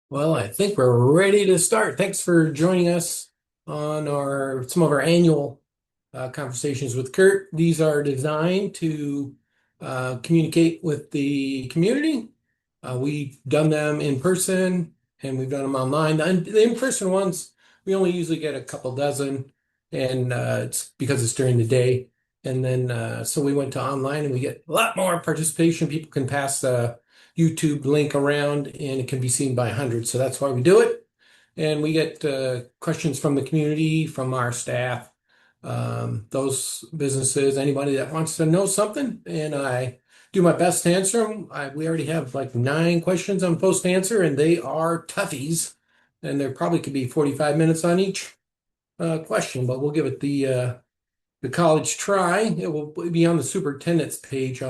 Well, I think we're ready to start. Thanks for joining us on our some of our annual conversations with Curt. These are designed to communicate with the community. We've done them in person and we've done them online. The in-person ones, we only usually get a couple dozen, and it's because it's during the day. And then so we went to online and we get a lot more participation. People can pass the YouTube link around and it can be seen by hundreds. So that's why we do it. And we get questions from the community, from our staff, those businesses, anybody that wants to know something. And I do my best to answer them. We already have like 9 questions I'm supposed to answer, and they are toughies. And there probably could be 45 minutes on each question, but we'll give it the college try. It will be on the superintendent's page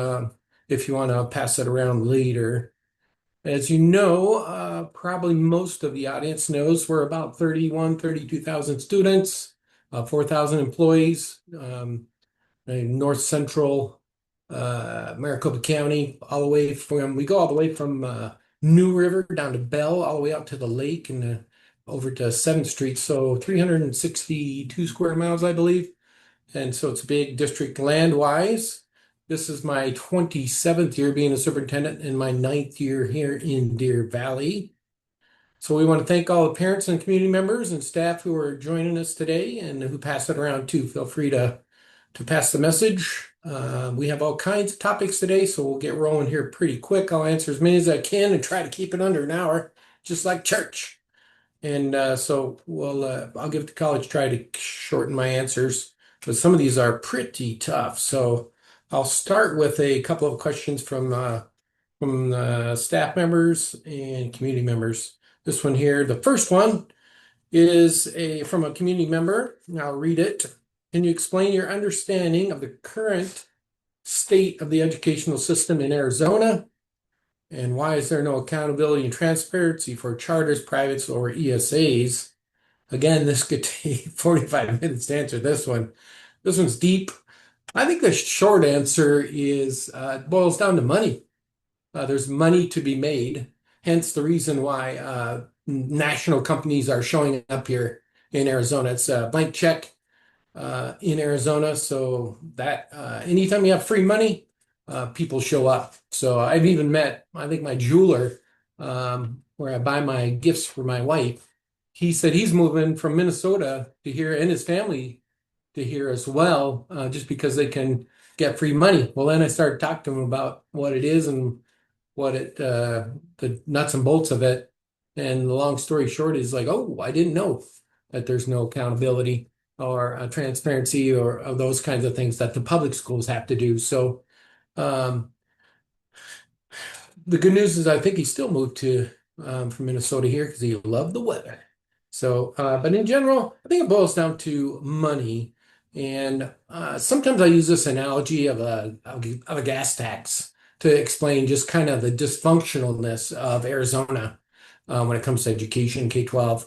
if you want to pass it around later. As you know, probably most of the audience knows we're about 32,000 students, 4,000 employees, in North Central Maricopa County, we go all the way from New River down to Bell, all the way out to the lake and over to 7th Street. So 362 square miles, I believe. And so it's a big district land-wise. This is my 27th year being a superintendent and my 9th year here in Deer Valley. So we want to thank all the parents and community members and staff who are joining us today and who pass it around too. Feel free to pass the message. We have all kinds of topics today, so we'll get rolling here pretty quick. I'll answer as many as I can and try to keep it under an hour, just like church. And so I'll give it to college, try to shorten my answers, but some of these are pretty tough. So I'll start with a couple of questions from staff members and community members. This one here, the first one is from a community member. I'll read it. Can you explain your understanding of the current state of the educational system in Arizona? And why is there no accountability and transparency for charters, privates, or ESAs? Again, this could take 45 minutes to answer this one. This one's deep. I think the short answer is it boils down to money. There's money to be made, hence the reason why national companies are showing up here in Arizona. It's a blank check in Arizona, so that anytime you have free money, people show up. So I've even met, I think my jeweler, where I buy my gifts for my wife, he said he's moving from Minnesota to here and his family to here as well, just because they can get free money. Well, then I started talking to him about what it is and the nuts and bolts of it. And the long story short is like, oh, I didn't know that there's no accountability or transparency or those kinds of things that the public schools have to do. So um, the good news is I think he still moved to from Minnesota here because he loved the weather. So, but in general, I think it boils down to money. And sometimes I use this analogy of a gas tax to explain just kind of the dysfunctionalness of Arizona when it comes to education, K-12.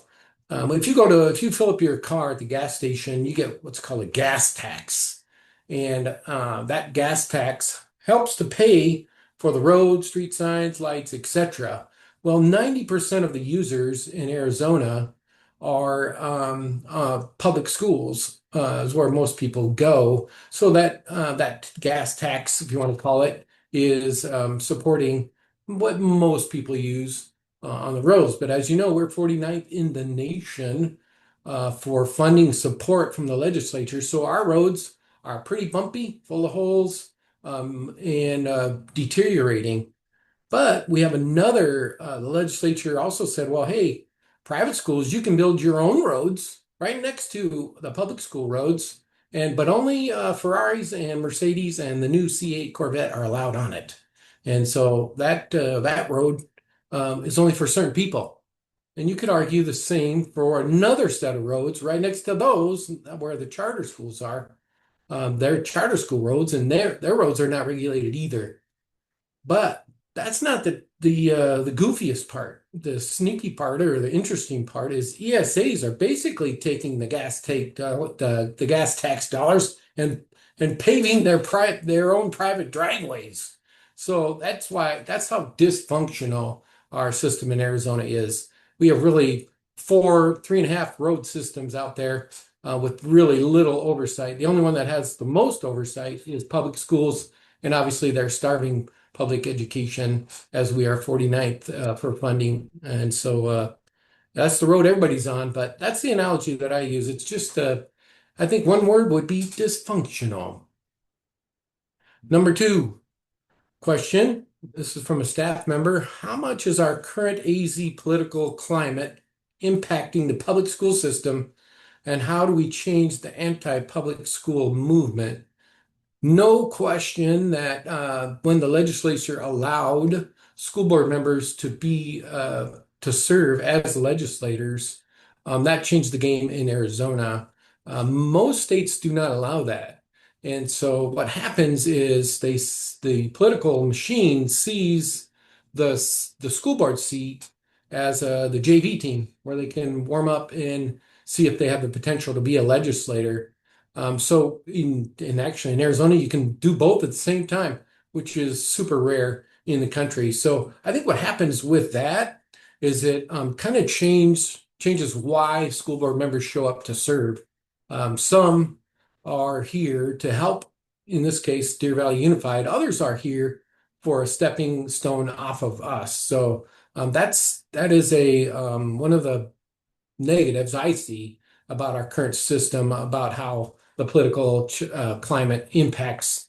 If you fill up your car at the gas station, you get what's called a gas tax. And that gas tax helps to pay for the roads, street signs, lights, etc. Well, 90% of the users in Arizona are public schools, is where most people go. So that gas tax, if you want to call it, is supporting what most people use on the roads. But as you know, we're 49th in the nation for funding support from the legislature. So our roads are pretty bumpy, full of holes, and deteriorating. But we have the legislature also said, well, hey, private schools, you can build your own roads right next to the public school roads, but only Ferraris and Mercedes and the new C8 Corvette are allowed on it. And so that road is only for certain people. And you could argue the same for another set of roads right next to those where the charter schools are. They're charter school roads, and their roads are not regulated either. But that's not the goofiest part. The sneaky part or the interesting part is ESAs are basically taking the gas tax dollars and paving their own private driveways. So that's how dysfunctional our system in Arizona is. we have really three and a half road systems out there with really little oversight. The only one that has the most oversight is public schools, and obviously they're starving public education as we are 49th for funding. And so that's the road everybody's on, but that's the analogy that I use. It's just, I think one word would be dysfunctional. Number two question. This is from a staff member. How much is our current AZ political climate impacting the public school system, and how do we change the anti-public school movement? No question that when the legislature allowed school board members to serve as legislators, that changed the game in Arizona. Most states do not allow that, and so what happens is the political machine sees the school board seat as the JV team, where they can warm up and see if they have the potential to be a legislator. So actually in Arizona, you can do both at the same time, which is super rare in the country. So I think what happens with that is it kind of changes why school board members show up to serve. Some are here to help, in this case, Deer Valley Unified. Others are here for a stepping stone off of us. So that is a one of the negatives I see about our current system, about how the political climate impacts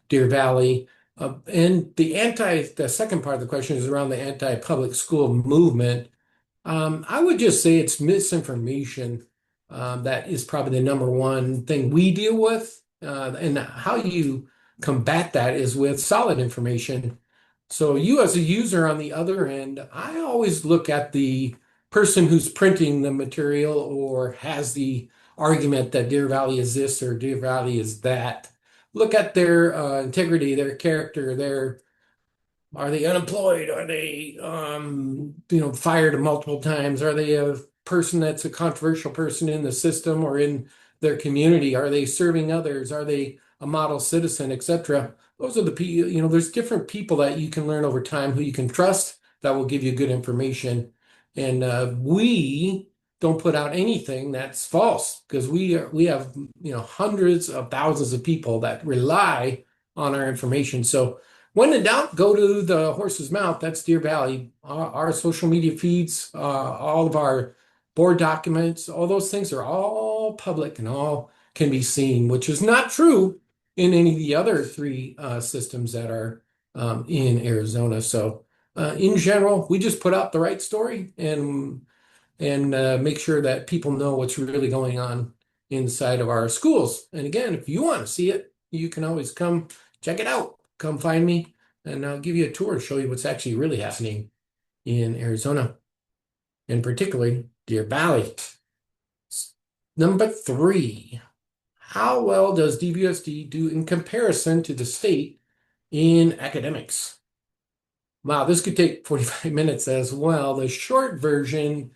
Deer Valley. And the second part of the question is around the anti-public school movement. I would just say it's misinformation. That is probably the number one thing we deal with. And how you combat that is with solid information. So you as a user on the other end, I always look at the person who's printing the material or has the argument that Deer Valley is this or Deer Valley is that. Look at their integrity, their character, their are they unemployed? Are they, fired multiple times? Are they a person that's a controversial person in the system or in their community? Are they serving others? Are they a model citizen, etc.? Those are the people, there's different people that you can learn over time who you can trust that will give you good information. And we don't put out anything that's false because we have, hundreds of thousands of people that rely on our information. So when in doubt, go to the horse's mouth. That's Deer Valley. Our social media feeds, all of our board documents, all those things are all public and all can be seen, which is not true in any of the other three systems that are in Arizona. So, in general, we just put out the right story and make sure that people know what's really going on inside of our schools. And again, if you want to see it, you can always come check it out. Come find me, and I'll give you a tour, show you what's actually really happening in Arizona, and particularly Deer Valley. Number three, how well does DVSD do in comparison to the state in academics? Wow, this could take 45 minutes as well. The short version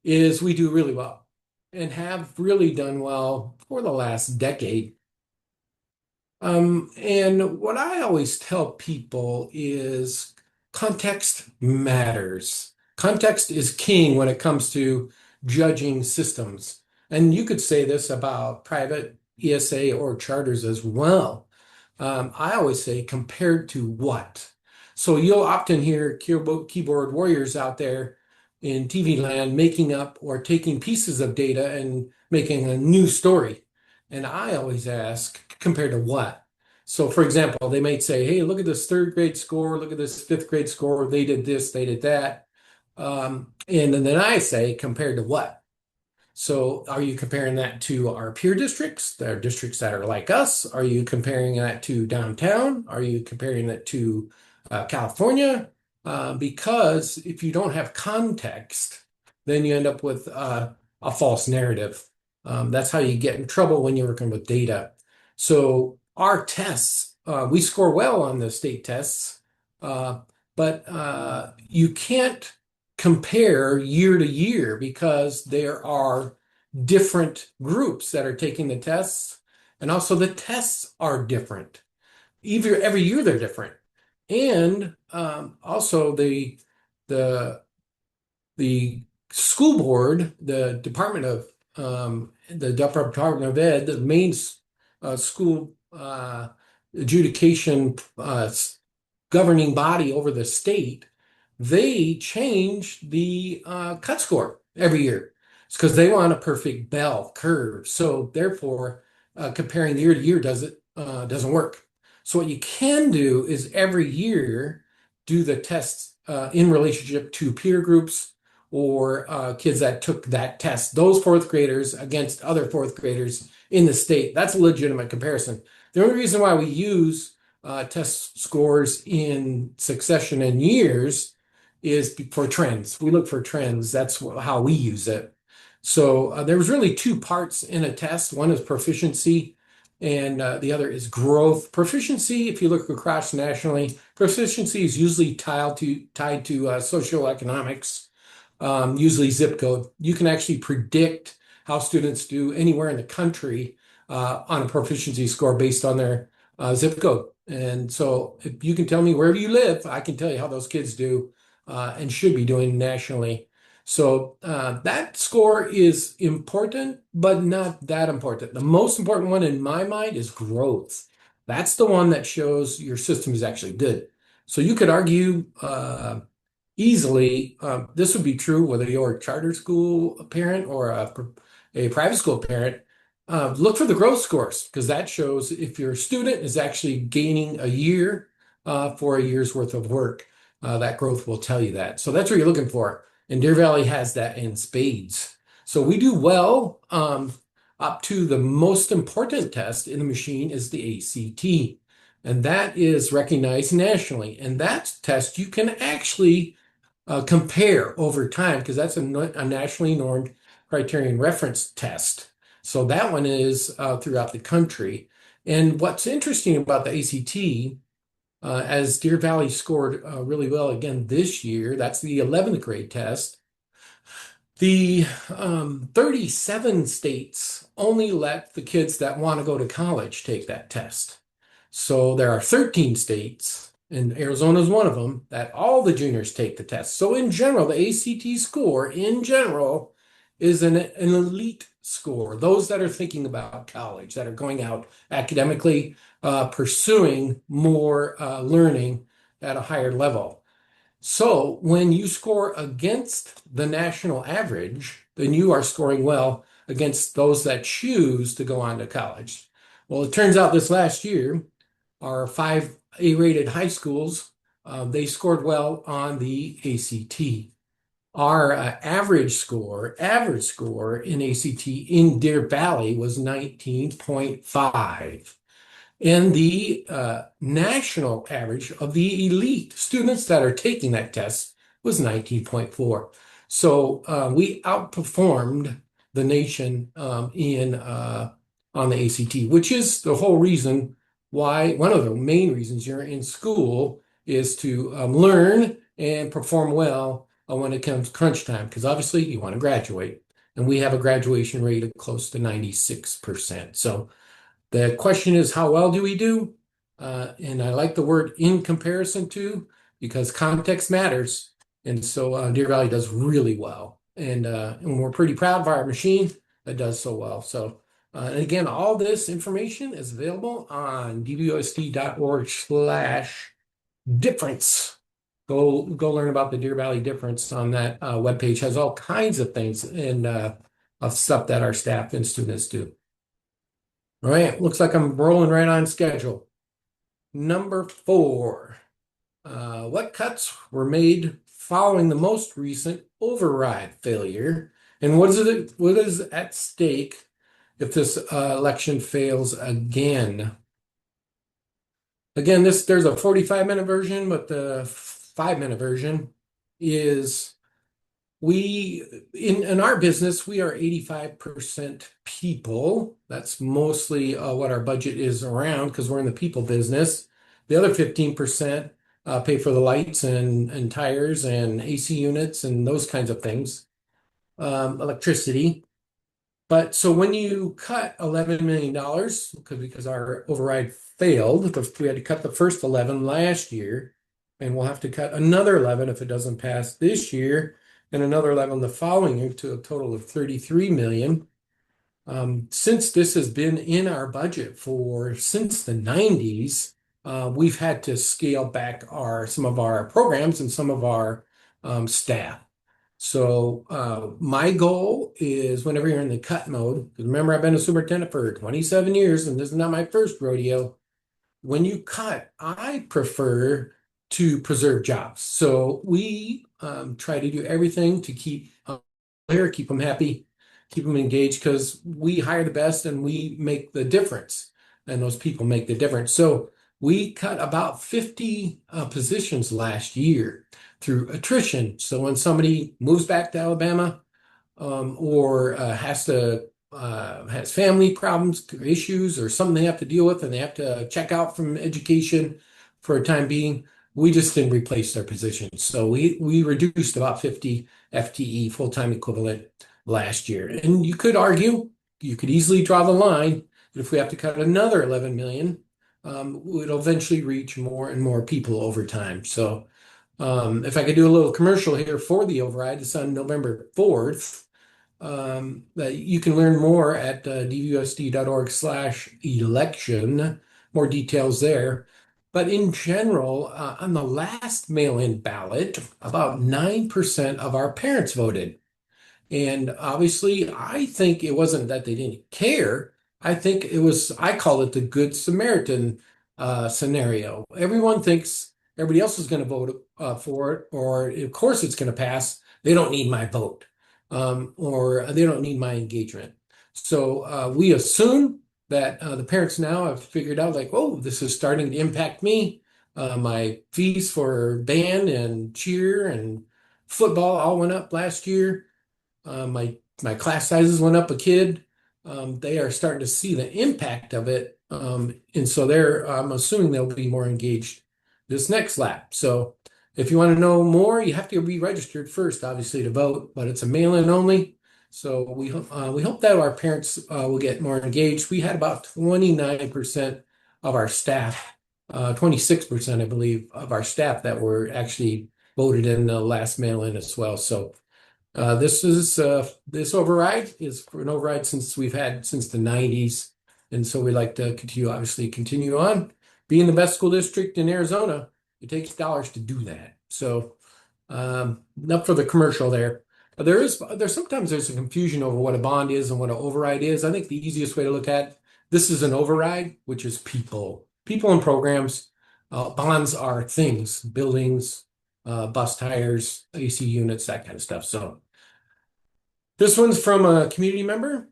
is we do really well and have really done well for the last decade. And what I always tell people is context matters. Context is king when it comes to judging systems. And you could say this about private ESA or charters as well. I always say compared to what? So you'll often hear keyboard warriors out there in TV land making up or taking pieces of data and making a new story. And I always ask, compared to what? So, for example, they might say, hey, look at this third grade score, look at this fifth grade score, they did this, they did that. And then I say, compared to what? So are you comparing that to our peer districts, our districts that are like us? Are you comparing that to downtown? Are you comparing it to California? Because if you don't have context, then you end up with a false narrative. That's how you get in trouble when you're working with data. So our tests, we score well on the state tests, but you can't compare year to year because there are different groups that are taking the tests, and also the tests are different. Every year they're different, and also the school board, the Department of Ed, the main school adjudication governing body over the state, they change the cut score every year. It's because they want a perfect bell curve. So therefore, comparing year to year doesn't work. So what you can do is every year do the tests in relationship to peer groups or kids that took that test, those fourth graders against other fourth graders in the state. That's a legitimate comparison. The only reason why we use test scores in succession in years is for trends. We look for trends. That's how we use it. So there was really two parts in a test. One is proficiency, and the other is growth. Proficiency, if you look across nationally, proficiency is usually tied to socioeconomics, usually zip code. You can actually predict how students do anywhere in the country on a proficiency score based on their zip code. And so if you can tell me wherever you live, I can tell you how those kids do and should be doing nationally. So that score is important, but not that important. The most important one in my mind is growth. That's the one that shows your system is actually good. So you could argue easily, this would be true whether you're a charter school parent or a private school parent. Look for the growth scores because that shows if your student is actually gaining a year for a year's worth of work. That growth will tell you that. So that's what you're looking for. And Deer Valley has that in spades. So we do well up to the most important test in the machine is the ACT. And that is recognized nationally. And that test you can actually compare over time because that's a nationally normed criterion reference test. So that one is throughout the country. And what's interesting about the ACT, as Deer Valley scored really well again this year, that's the 11th grade test. The 37 states only let the kids that want to go to college take that test. So there are 13 states, and Arizona is one of them, that all the juniors take the test. So in general, the ACT score in general is an elite score. Those that are thinking about college, that are going out academically, pursuing more learning at a higher level. So when you score against the national average, then you are scoring well against those that choose to go on to college. Well, it turns out this last year, our 5 A-rated high schools, they scored well on the ACT. Our average score in ACT in Deer Valley was 19.5. And the national average of the elite students that are taking that test was 19.4. So we outperformed the nation on the ACT, which is the whole reason why, one of the main reasons you're in school is to learn and perform well when it comes crunch time, because obviously you want to graduate. And we have a graduation rate of close to 96%. So the question is, how well do we do? And I like the word in comparison to because context matters. And so Deer Valley does really well. And we're pretty proud of our machine that does so well. So, and again, all this information is available on dvosd.org/difference. Go learn about the Deer Valley difference on that webpage. Has all kinds of things and of stuff that our staff and students do. All right, looks like I'm rolling right on schedule. Number 4, what cuts were made following the most recent override failure? And what is at stake if this election fails again? Again, there's a 45-minute version, but the 5-minute version is in our business, we are 85% people. That's mostly what our budget is around because we're in the people business. The other 15% pay for the lights and tires and AC units and those kinds of things, electricity. But so when you cut $11 million, because our override failed, we had to cut the first 11 last year, and we'll have to cut another 11 if it doesn't pass this year. and another 11 the following year to a total of 33 million. Since this has been in our budget for since the 90s, we've had to scale back some of our programs and some of our staff. So my goal is whenever you're in the cut mode, 'cause remember I've been a superintendent for 27 years and this is not my first rodeo. When you cut, I prefer to preserve jobs. So we try to do everything to keep here, keep them happy, keep them engaged, because we hire the best and we make the difference, and those people make the difference. So we cut about 50 positions last year through attrition. So when somebody moves back to Alabama, or has family problems, issues, or something they have to deal with, and they have to check out from education for a time being, we just didn't replace their positions. So we reduced about 50 FTE, full-time equivalent, last year. And you could argue, you could easily draw the line that if we have to cut another 11 million, it'll eventually reach more and more people over time. So if I could do a little commercial here for the override, it's on November 4th. You can learn more at dvusd.org/election, more details there. But in general, on the last mail-in ballot, about 9% of our parents voted. And obviously, I think it wasn't that they didn't care. I think it was, I call it the Good Samaritan scenario. Everyone thinks everybody else is going to vote for it, or of course it's going to pass. They don't need my vote, or they don't need my engagement. So we assume that the parents now have figured out, like, oh, this is starting to impact me. My fees for band and cheer and football all went up last year. My class sizes went up a kid. They are starting to see the impact of it, and so I'm assuming they'll be more engaged this next lap. So if you want to know more, you have to be registered first, obviously, to vote, but it's a mail-in only. So we hope that our parents will get more engaged. We had about 29% of our staff, 26%, I believe, of our staff that were actually voted in the last mail-in as well. So this override is an override since we've had since the 90s, and so we like to continue on being the best school district in Arizona. It takes dollars to do that. So enough for the commercial there. But sometimes there's a confusion over what a bond is and what an override is. I think the easiest way to look at this is an override, which is people and programs. Bonds are things, buildings, bus tires, AC units, that kind of stuff. So this one's from a community member.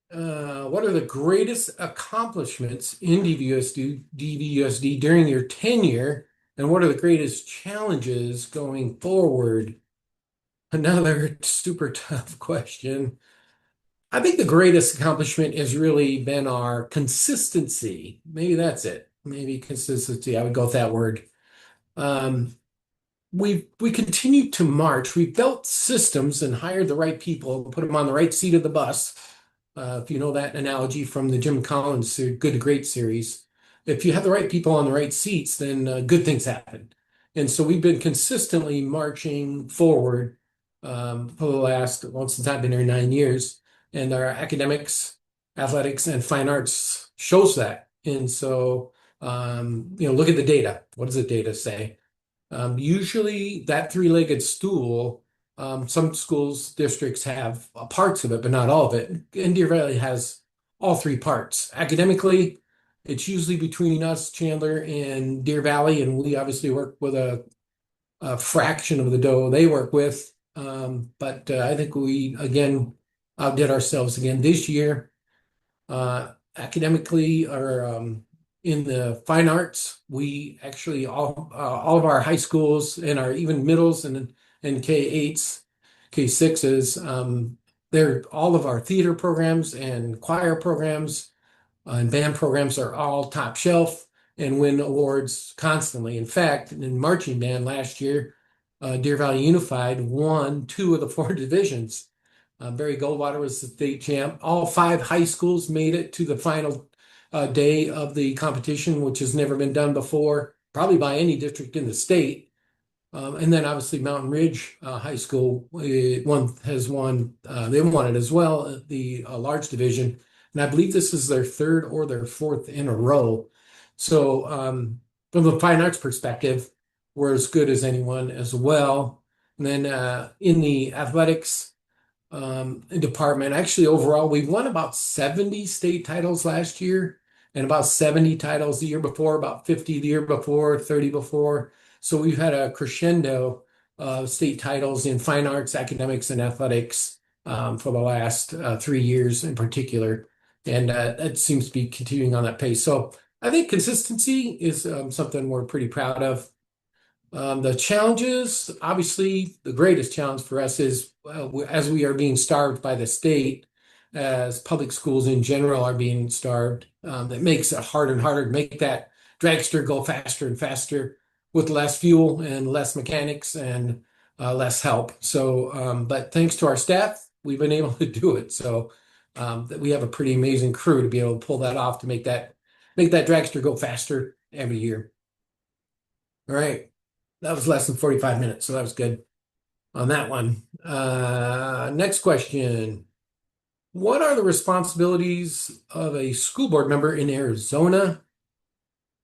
What are the greatest accomplishments in DVUSD during your tenure, and what are the greatest challenges going forward? Another super tough question. I think the greatest accomplishment has really been our consistency. Maybe that's it. Maybe consistency. I would go with that word. We continue to march. We built systems and hired the right people, put them on the right seat of the bus. If you know that analogy from the Jim Collins Good to Great series, if you have the right people on the right seats, then good things happen. And so we've been consistently marching forward for the last, well, since I've been here 9 years, and our academics, athletics, and fine arts shows that. And so, look at the data. What does the data say? Usually that three-legged stool, some districts have parts of it, but not all of it. And Deer Valley has all three parts. Academically, it's usually between us, Chandler, and Deer Valley, and we obviously work with a fraction of the dough they work with. But I think we, again, outdid ourselves again this year. Academically, or in the fine arts, we actually all of our high schools and our even middles and K8s, K6s, they're all of our theater programs and choir programs and band programs are all top shelf and win awards constantly. In fact, in marching band last year, Deer Valley Unified won 2 of the 4 divisions. Barry Goldwater was the state champ. All 5 high schools made it to the final day of the competition, which has never been done before, probably by any district in the state. And then obviously Mountain Ridge High School they won it as well, the large division. And I believe this is their third or their fourth in a row. So from the fine arts perspective, we're as good as anyone as well. And then in the athletics department, actually overall, we won about 70 state titles last year and about 70 titles the year before, about 50 the year before, 30 before. So we've had a crescendo of state titles in fine arts, academics, and athletics for the last 3 years in particular. And that seems to be continuing on that pace. So I think consistency is something we're pretty proud of. The challenges, obviously, the greatest challenge for us is as we are being starved by the state, as public schools in general are being starved, that makes it harder and harder to make that dragster go faster and faster with less fuel and less mechanics and less help. So, but thanks to our staff, we've been able to do it. So that we have a pretty amazing crew to be able to pull that off to make that dragster go faster every year. All right. That was less than 45 minutes, so that was good on that one. Next question. What are the responsibilities of a school board member in Arizona?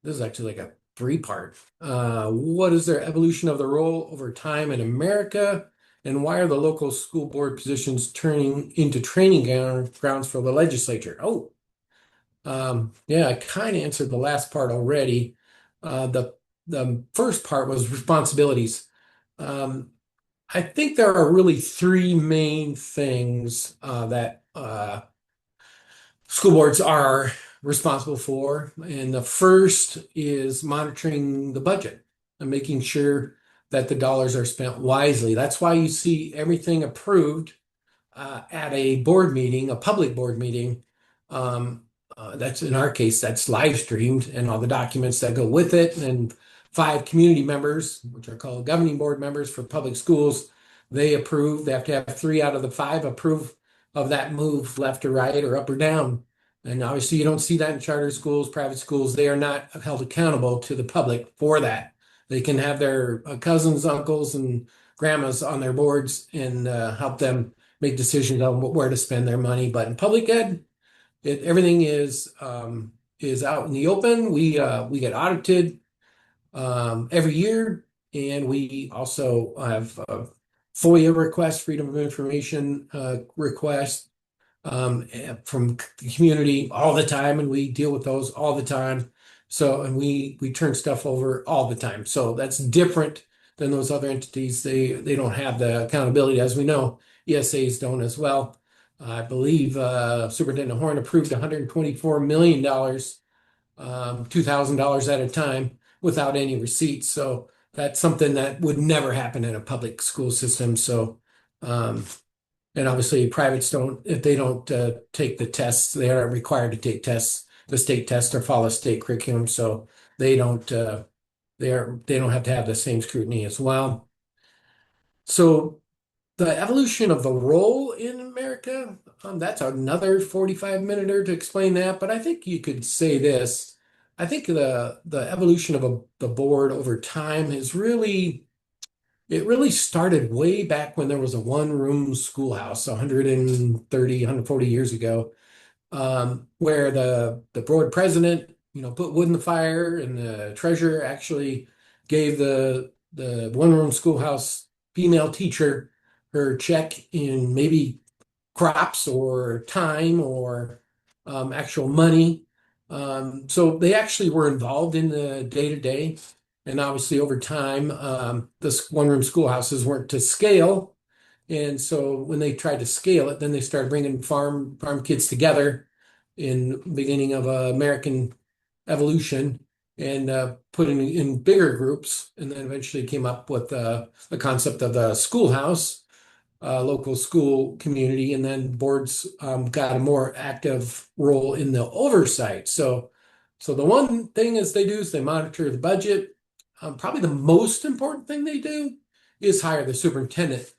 This is actually like a three-part. What is their evolution of the role over time in America? And why are the local school board positions turning into training grounds for the legislature? Oh, yeah, I kind of answered the last part already. The first part was responsibilities. Um, I think there are really three main things that school boards are responsible for. And the first is monitoring the budget and making sure that the dollars are spent wisely. That's why you see everything approved at a board meeting, a public board meeting. Um, that's in our case, that's live streamed and all the documents that go with it. And five community members, which are called governing board members for public schools, they approve. They have to have three out of the five approve of that move left or right or up or down. And obviously, you don't see that in charter schools, private schools. They are not held accountable to the public for that. They can have their cousins, uncles, and grandmas on their boards and help them make decisions on where to spend their money. But in public ed, everything is out in the open. We get audited every year, and we also have FOIA requests, Freedom of Information requests from the community all the time, and we deal with those all the time. So, and we turn stuff over all the time. So that's different than those other entities. They don't have the accountability, as we know. ESAs don't as well. I believe Superintendent Horn approved $124 million, $2,000 at a time without any receipts. So that's something that would never happen in a public school system. So, and obviously privates don't, if they don't take the tests, they are required to take tests, the state test or follow state curriculum. So they don't, they don't have to have the same scrutiny as well. So the evolution of the role in America, that's another 45 minute to explain that. But I think you could say this. I think the evolution of the board over time is really, it really started way back when there was a one-room schoolhouse 130, 140 years ago, where the board president, put wood in the fire, and the treasurer actually gave the one-room schoolhouse female teacher her check in maybe crops or time or actual money. So they actually were involved in the day-to-day. And obviously, over time, this one-room schoolhouses weren't to scale. And so when they tried to scale it, then they started bringing farm kids together in the beginning of American evolution and putting in bigger groups, and then eventually came up with the concept of the schoolhouse, local school community, and then boards got a more active role in the oversight. So the one thing is they do is they monitor the budget. Probably the most important thing they do is hire the superintendent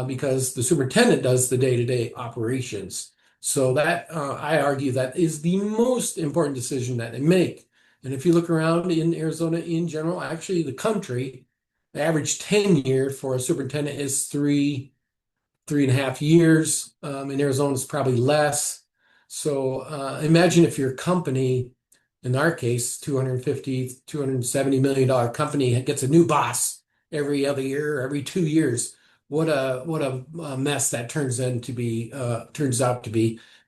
because the superintendent does the day-to-day operations. So that I argue that is the most important decision that they make. And if you look around in Arizona in general, actually the country, The average tenure for a superintendent is 3.5 years. In Arizona, it's probably less. So imagine if your company, in our case, 250, $270 million company gets a new boss every other year, every 2 years. What a mess that turns out to be.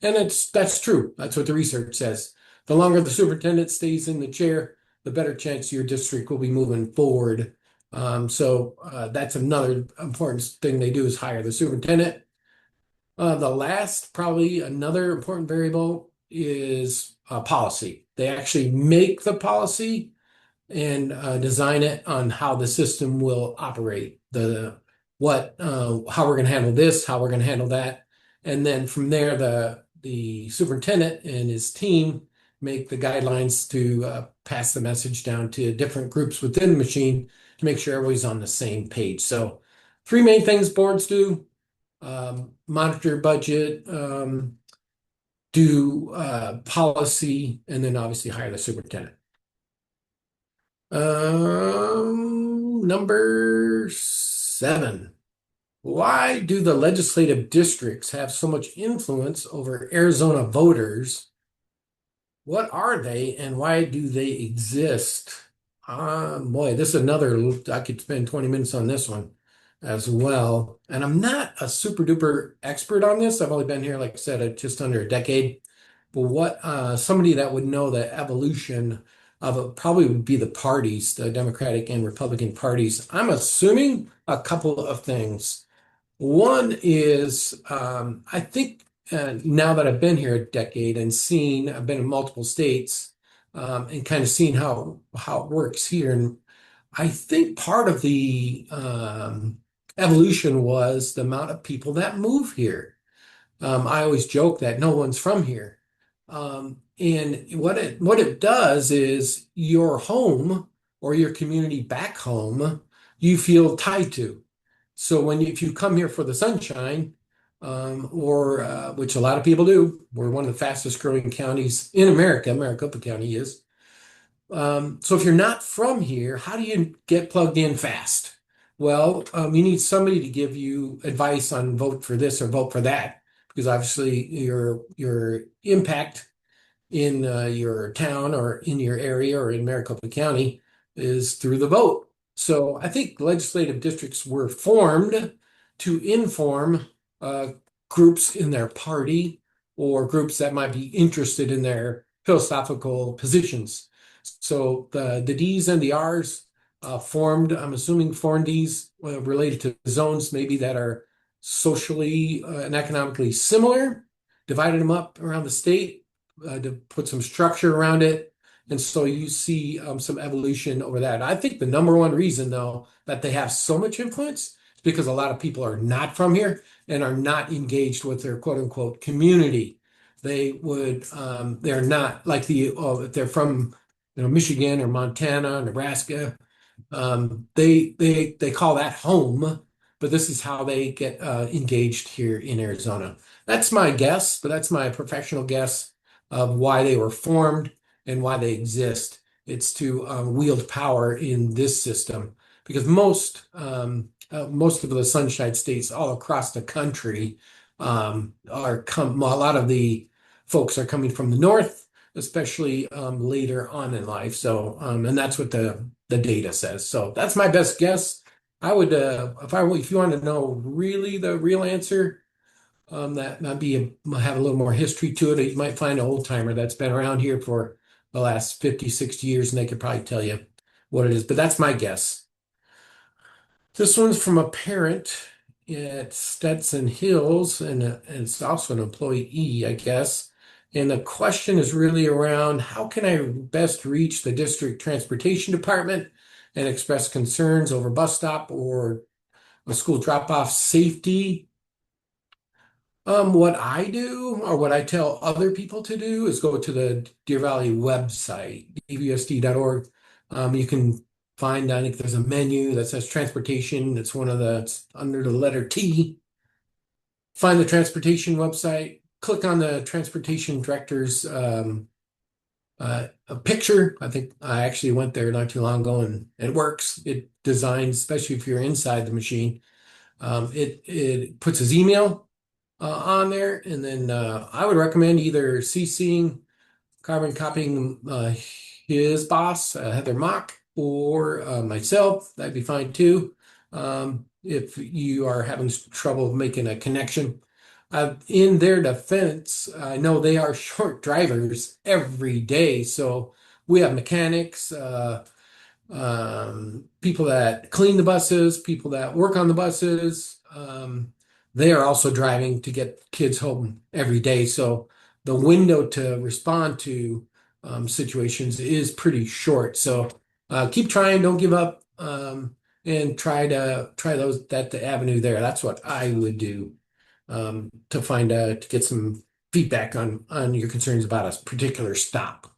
And that's true. That's what the research says. The longer the superintendent stays in the chair, the better chance your district will be moving forward. So that's another important thing they do is hire the superintendent. The last, probably another important variable is policy. They actually make the policy and design it on how the system will operate, how we're going to handle this, how we're going to handle that, and then from there, the superintendent and his team make the guidelines to pass the message down to different groups within the machine to make sure everybody's on the same page. So, three main things boards do: monitor budget, do policy, and then obviously hire the superintendent. Number 7. Why do the legislative districts have so much influence over Arizona voters? What are they and why do they exist? Boy, this is another, I could spend 20 minutes on this one as well. And I'm not a super duper expert on this. I've only been here, like I said, just under a decade. But somebody that would know the evolution of it probably would be the parties, the Democratic and Republican parties. I'm assuming a couple of things. One is, I think now that I've been here a decade and I've been in multiple states and kind of seen how it works here. And I think part of the evolution was the amount of people that move here. I always joke that no one's from here. And what it does is your home or your community back home, you feel tied to. So if you come here for the sunshine, or which a lot of people do, we're one of the fastest growing counties in America. Maricopa County is. So if you're not from here, how do you get plugged in fast? Well, you need somebody to give you advice on vote for this or vote for that, because obviously your impact in your town or in your area or in Maricopa County is through the vote. So I think legislative districts were formed to inform uh, groups in their party or groups that might be interested in their philosophical positions. So the D's and the R's I'm assuming formed these related to zones maybe that are socially and economically similar, divided them up around the state to put some structure around it. And so you see some evolution over that. I think the number one reason, though, that they have so much influence is because a lot of people are not from here and are not engaged with their quote unquote community. They're not like if they're from, Michigan or Montana, or Nebraska, they call that home, but this is how they get engaged here in Arizona. That's my guess, but that's my professional guess of why they were formed and why they exist. It's to wield power in this system because most of the Sunshine States all across the country a lot of the folks are coming from the north, especially later on in life. So, and that's what the data says. So that's my best guess. I would, if you want to know really the real answer, that might have a little more history to it. You might find an old timer that's been around here for the last 50, 60 years, and they could probably tell you what it is. But that's my guess. This one's from a parent at Stetson Hills, and it's also an employee, I guess. And the question is really around how can I best reach the district transportation department and express concerns over bus stop or a school drop-off safety. What I do or what I tell other people to do is go to the Deer Valley website, dvsd.org. You can find, I think there's a menu that says transportation. It's it's under the letter T. Find the transportation website, click on the transportation director's a picture. I think I actually went there not too long ago and it works. designed, especially if you're inside the machine. It puts his email on there, and then I would recommend either CCing, carbon copying his boss, Heather Mock, or myself. That'd be fine too. If you are having trouble making a connection. In their defense, I know they are short drivers every day, so we have mechanics, people that clean the buses, people that work on the buses. They are also driving to get kids home every day. So the window to respond to situations is pretty short. So keep trying, don't give up, and try the avenue there. That's what I would do to find to get some feedback on your concerns about a particular stop.